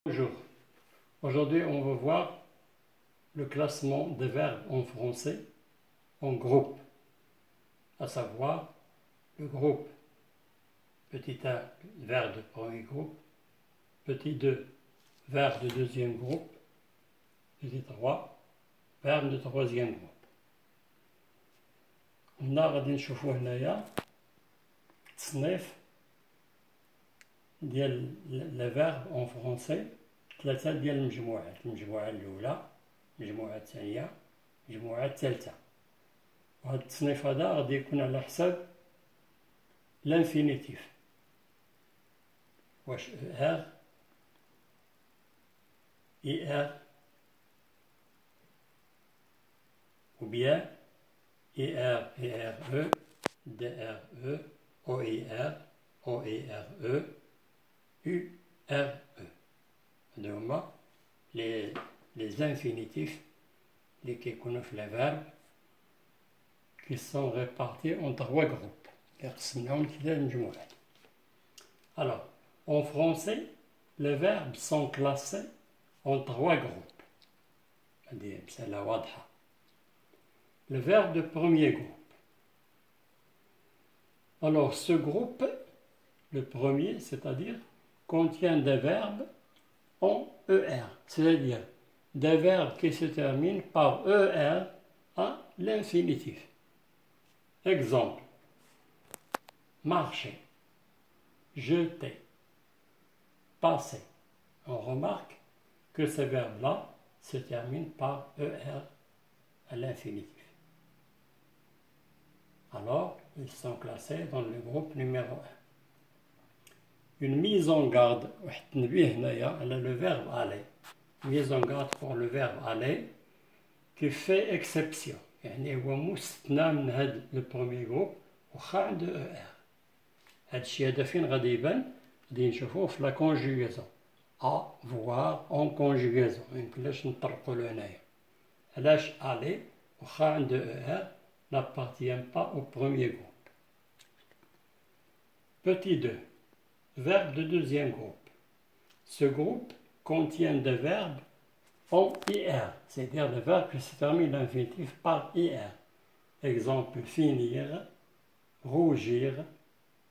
Bonjour. Aujourd'hui, on va voir le classement des verbes en français en groupe, à savoir le groupe petit 1, verbe de premier groupe, petit 2, verbe de deuxième groupe, petit 3, verbe de troisième groupe. هنا غادي نشوفوا هنايا تصنيف ديال لي فيرب اون فرونسي، ثلاثة ديال المجموعات، المجموعة الأولى، المجموعة الثانية، المجموعة الثالثة. وهذا التصنيف هذا غادي يكون على حساب لانفينيتيف، واش ار اي ار ou bien ER, ERE, DRE, OER, OERE, URE. هادو هما les infinitifs اللي كيكونوا في les verbes qui sont répartis en 3 groupes اللي قسمناهم لثلاث مجموعات. Alors, en français, les verbes sont classés en 3 groupes. هادي مسألة واضحة. Le verbe de premier groupe. Alors, ce groupe, le premier, c'est-à-dire, contient des verbes en ER, c'est-à-dire des verbes qui se terminent par ER à l'infinitif. Exemple, marcher, jeter, passer. On remarque que ces verbes-là se terminent par ER à l'infinitif. Alors, ils sont classés dans le groupe numéro 1. Une mise en garde, le verbe aller. Mise en garde pour le verbe aller qui fait exception. يعني هو مستثنى من هذا le groupe وخا عنده ER. هذا الشيء هذا فين غادي يبان؟ غادي نشوفوه في لا conjugaison. avoir en conjugaison. ميمكنلاش نطرقوا له هنايا. علاش aller وخا عنده ER n'appartient pas au premier groupe. Petit 2. Verbe de deuxième groupe. Ce groupe contient des verbes en IR, c'est-à-dire des verbes qui se terminent l'infinitif par IR. Exemple, finir, rougir,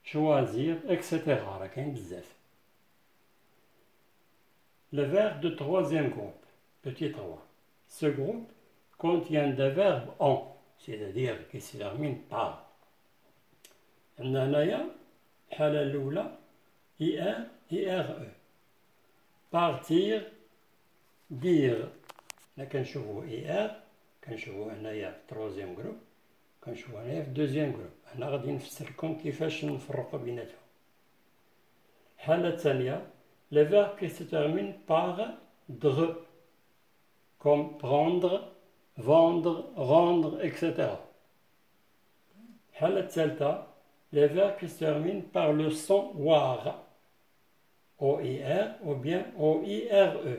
choisir, etc. Le verbe de troisième groupe. Petit 3. Ce groupe contient des verbes en, c'est-à-dire qui se termine par. عندنا هنايا الحالة الأولى IR IRE. partir, dire. هنا كنشوفو IR كنشوفو هنايا في troisième groupe، كنشوفو هنايا في deuxième groupe. هنا غادي نفسر لكم كيفاش نفرقو بيناتهم. الحالة الثانية les verbes qui se terminent par DRE comme prendre, vendre, rendre, etc. الحالة الثالثة les verbes qui se terminent par le son WAR, OIR ou bien OIRE.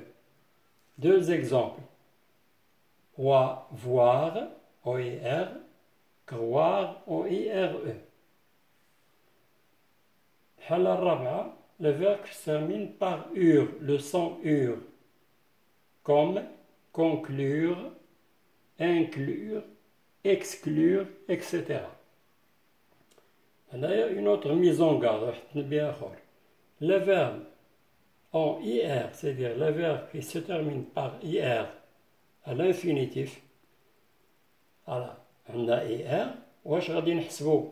Deux exemples. Voir, OIR, croire, OIRE. الحالة الرابعة les verbes qui se terminent par UR, le son UR, comme conclure, inclure, exclure, etc. Il y a une autre mise en garde. Les verbes en IR, c'est-à-dire les verbes qui se terminent par IR à l'infinitif. Voilà, on a IR. واش غادي نحسبوا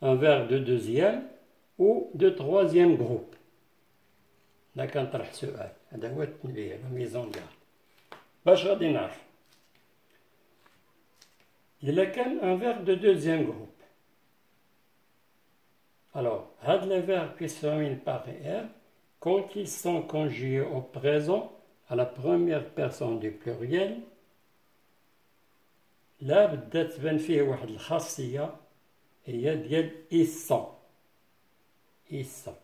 un verbe de deuxième ou de troisième groupe. هنا كنطرح سؤال، هذا هو التنبيه، la mise en garde. باش غادي نعرف إلا كان un verbe de deuxième groupe. Alors, les verbes qui se terminent par ER, quand ils sont conjugués au présent, à la première personne du pluriel, لا بدات تبان فيه واحد الخاصية هي ديال ils sont. Ils sont.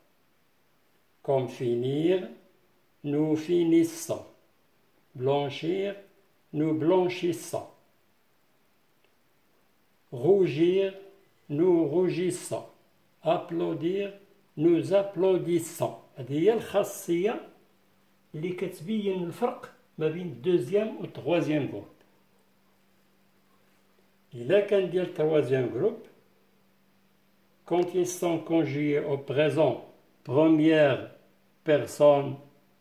Comme finir, nous finissons. Blanchir, nous blanchissons. Rougir, nous rougissons. Applaudir, nous applaudissons. هذه هي الخاصية اللي كتبين الفرق ما بين الدوزيام و التروازيام جروب. إلا كان ديال التروازيام جروب quand ils sont conjugués au présent première personne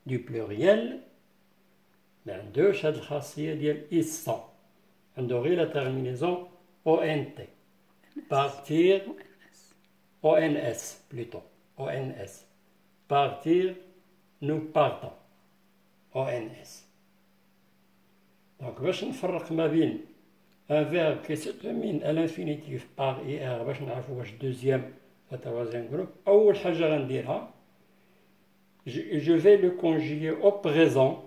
du pluriel ما عندوش هاد الخاصية ديال ils sont، عنده غير la terminaison ONT partir ONS plutôt ONS partir nous partons ONS. Donc باش نفرق ما بين un verbe qui se termine à l'infinitif par IR باش نعرفو واش دوزيام ou troisième groupe. أول حاجة غنديرها je vais le conjuguer au présent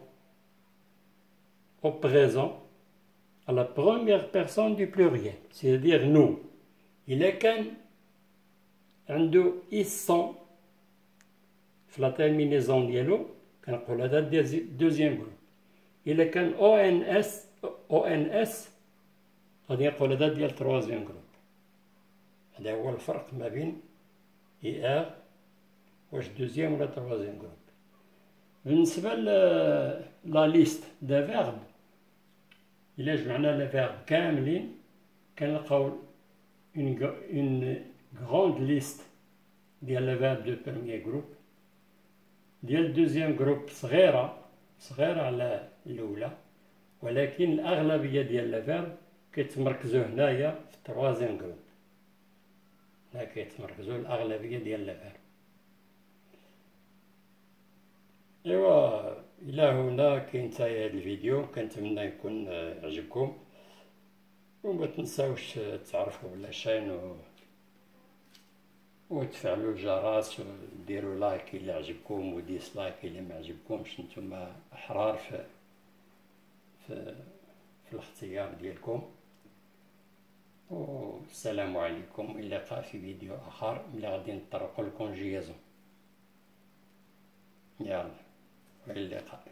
à la première personne du pluriel, c'est-à-dire nous. إلا كان عنده ils sont في la terminaison ديالو كنقول هذا deuxième groupe. إلا كان ONS غادي نقول هذا ديال troisième groupe. هذا هو الفرق ما بين IR واش دوزيام ولا troisième groupe. بالنسبة لا ليست دا فيرب، إلا جمعنا لي فيرب كاملين كنلقاو une grande liste ديال لي فيرب دو premier groupe. ديال دوزيام جروب صغيرة على الأولى، ولكن الأغلبية ديال لي فيرب كيتمركزو هنايا في التروازيام جروب. هنا كيتمركزو الأغلبية ديال لي فيرب. إيوا إلى هنا كينتهي هذا الفيديو، كنتمنى يكون عجبكم، وما تنساوش تعرفوا بالشين وتفعلوا الجرس وديروا لايك إلا عجبكم وديسلايك إلا ما عجبكمش. نتوما أحرار في الاختيار ديالكم. والسلام عليكم، إلى اللقاء في فيديو آخر ملي غادي نطرقوا الكونجيازون. يلا، إلى اللقاء.